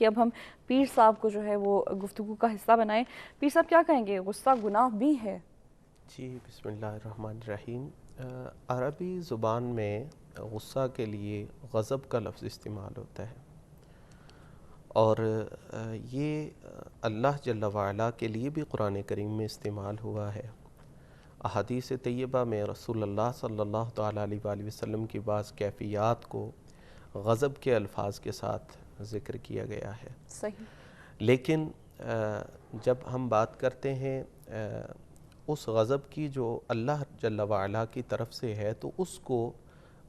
کہ اب ہم پیر صاحب کو جو ہے وہ گفتگو کا حصہ بنائیں۔ پیر صاحب کیا کہیں گے، غصہ گناہ بھی ہے؟ جی بسم اللہ الرحمن الرحیم۔ عربی زبان میں غصہ کے لیے غضب کا لفظ استعمال ہوتا ہے، اور یہ اللہ جل وعلا کے لیے بھی قرآن کریم میں استعمال ہوا ہے۔ احادیث طیبہ میں رسول اللہ صلی اللہ تعالیٰ علیہ وآلہ وسلم کی بعض کیفیات کو غضب کے الفاظ کے ساتھ ذکر کیا گیا ہے۔ صحیح۔ لیکن جب ہم بات کرتے ہیں اس غضب کی جو اللہ جل وعلا کی طرف سے ہے، تو اس کو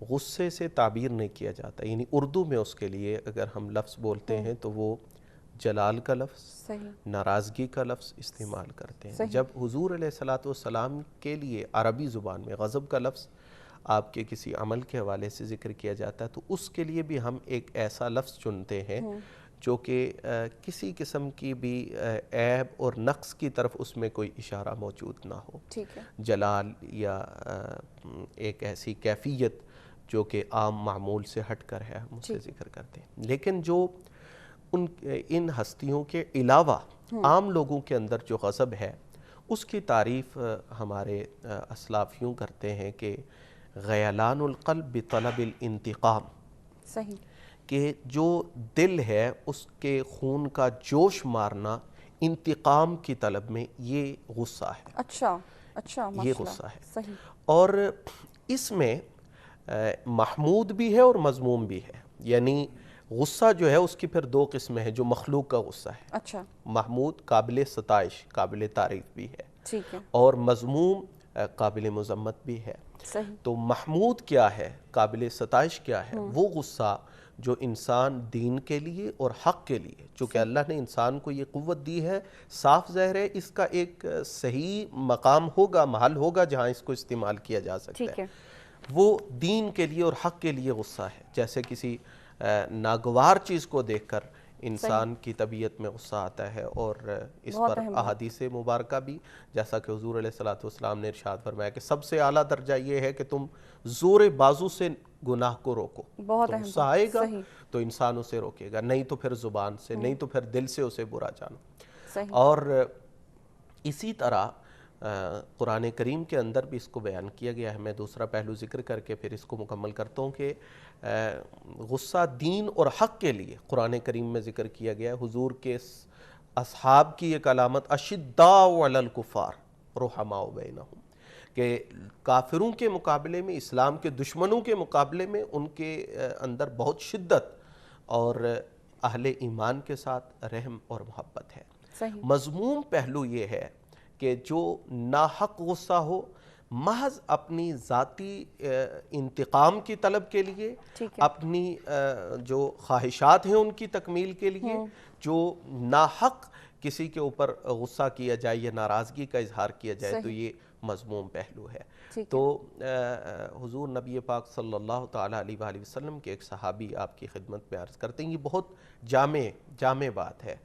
غصے سے تعبیر نہیں کیا جاتا، یعنی اردو میں اس کے لیے اگر ہم لفظ بولتے ہیں تو وہ جلال کا لفظ، ناراضگی کا لفظ استعمال کرتے ہیں۔ جب حضور علیہ السلام کے لیے عربی زبان میں غضب کا لفظ آپ کے کسی عمل کے حوالے سے ذکر کیا جاتا ہے، تو اس کے لیے بھی ہم ایک ایسا لفظ چنتے ہیں جو کہ کسی قسم کی بھی عیب اور نقص کی طرف اس میں کوئی اشارہ موجود نہ ہو۔ جلال یا ایک ایسی کیفیت جو کہ عام معمول سے ہٹ کر ہے، ہم اسے ذکر کرتے ہیں۔ لیکن جو ان ہستیوں کے علاوہ عام لوگوں کے اندر جو غضب ہے، اس کی تعریف ہمارے اسلافیوں کرتے ہیں کہ غیلان القلب بطلب الانتقام، صحیح، کہ جو دل ہے اس کے خون کا جوش مارنا انتقام کی طلب میں، یہ غصہ ہے۔ اچھا، یہ غصہ ہے۔ صحیح۔ اور اس میں محمود بھی ہے اور مذموم بھی ہے، یعنی غصہ جو ہے اس کی پھر دو قسمیں ہیں۔ جو مخلوق کا غصہ ہے، اچھا، محمود قابل ستائش، قابل تعریف بھی ہے، ٹھیک ہے، اور مذموم قابل مذمت بھی ہے۔ صحیح۔ تو محمود کیا ہے، قابل ستائش کیا ہے؟ وہ غصہ جو انسان دین کے لیے اور حق کے لیے، چونکہ اللہ نے انسان کو یہ قوت دی ہے، صاف ظاہر ہے اس کا ایک صحیح مقام ہوگا، محل ہوگا جہاں اس کو استعمال کیا جا سکتا ہے۔ وہ دین کے لیے اور حق کے لیے غصہ ہے۔ جیسے کسی ناگوار چیز کو دیکھ کر انسان کی طبیعت میں غصہ آتا ہے، اور اس پر احادیث مبارکہ بھی، جیسا کہ حضور علیہ السلام نے ارشاد فرمایا کہ سب سے اعلیٰ درجہ یہ ہے کہ تم زور بازو سے گناہ کو روکو۔ تو غصہ آئے گا تو انسان اسے روکے گا، نہیں تو پھر زبان سے، نہیں تو پھر دل سے اسے برا جانو۔ اور اسی طرح قرآن کریم کے اندر بھی اس کو بیان کیا گیا ہے۔ میں دوسرا پہلو ذکر کر کے پھر اس کو مکمل کرتا ہوں کہ غصہ دین اور حق کے لیے قرآن کریم میں ذکر کیا گیا ہے۔ حضور کے اصحاب کی ایک علامت اشداء علی الکفار رحماء بینہم، کہ کافروں کے مقابلے میں، اسلام کے دشمنوں کے مقابلے میں ان کے اندر بہت شدت اور اہل ایمان کے ساتھ رحم اور محبت ہے۔ مذموم پہلو یہ ہے کہ جو ناحق غصہ ہو، محض اپنی ذاتی انتقام کی طلب کے لیے، اپنی جو خواہشات ہیں ان کی تکمیل کے لیے، جو ناحق کسی کے اوپر غصہ کیا جائے یا ناراضگی کا اظہار کیا جائے، تو یہ مذموم پہلو ہے۔ تو حضور نبی پاک صلی اللہ تعالیٰ علیہ وآلہ وسلم کے ایک صحابی آپ کی خدمت میں عرض کرتے ہیں، یہ بہت جامع بات ہے۔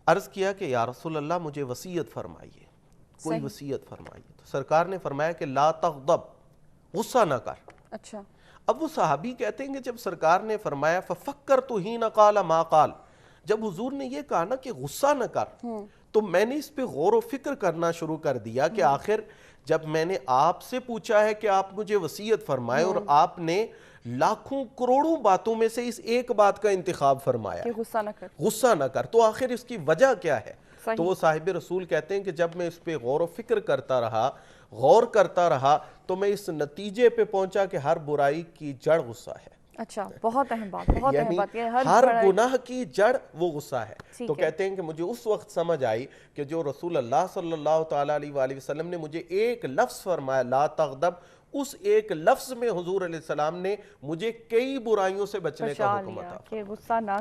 عرض کیا کہ یا رسول اللہ مجھے وصیت فرمائیے، کوئی وصیت فرمائیے۔ تو سرکار نے فرمایا کہ لا تغضب، غصہ نہ کر۔ اچھا۔ اب وہ صحابی کہتے ہیں کہ جب سرکار نے فرمایا ففکرت حین قال ما قال، جب حضور نے یہ کہا نا کہ غصہ نہ کر، تو میں نے اس پہ غور و فکر کرنا شروع کر دیا کہ آخر جب میں نے آپ سے پوچھا ہے کہ آپ مجھے وصیت فرمائے، اور آپ نے لاکھوں کروڑوں باتوں میں سے اس ایک بات کا انتخاب فرمایا کہ غصہ نہ کر، تو آخر اس کی وجہ کیا ہے؟ تو وہ صاحب رسول کہتے ہیں کہ جب میں اس پہ غور و فکر کرتا رہا، غور کرتا رہا، تو میں اس نتیجے پہ پہنچا کہ ہر برائی کی جڑ غصہ ہے۔ اچھا، بہت اہم بات، بہت اہم بات، یہ ہر گناہ کی جڑ وہ غصہ ہے۔ تو کہتے ہیں کہ مجھے اس وقت سمجھ آئی کہ جو رسول اللہ صلی اللہ تعالیٰ علیہ وآلہ وسلم نے مجھے ایک لفظ فرمایا لا تغضب، اس ایک لفظ میں حضور علیہ السلام نے مجھے کئی برائیوں سے بچنے کا حکم عطا فرمایا۔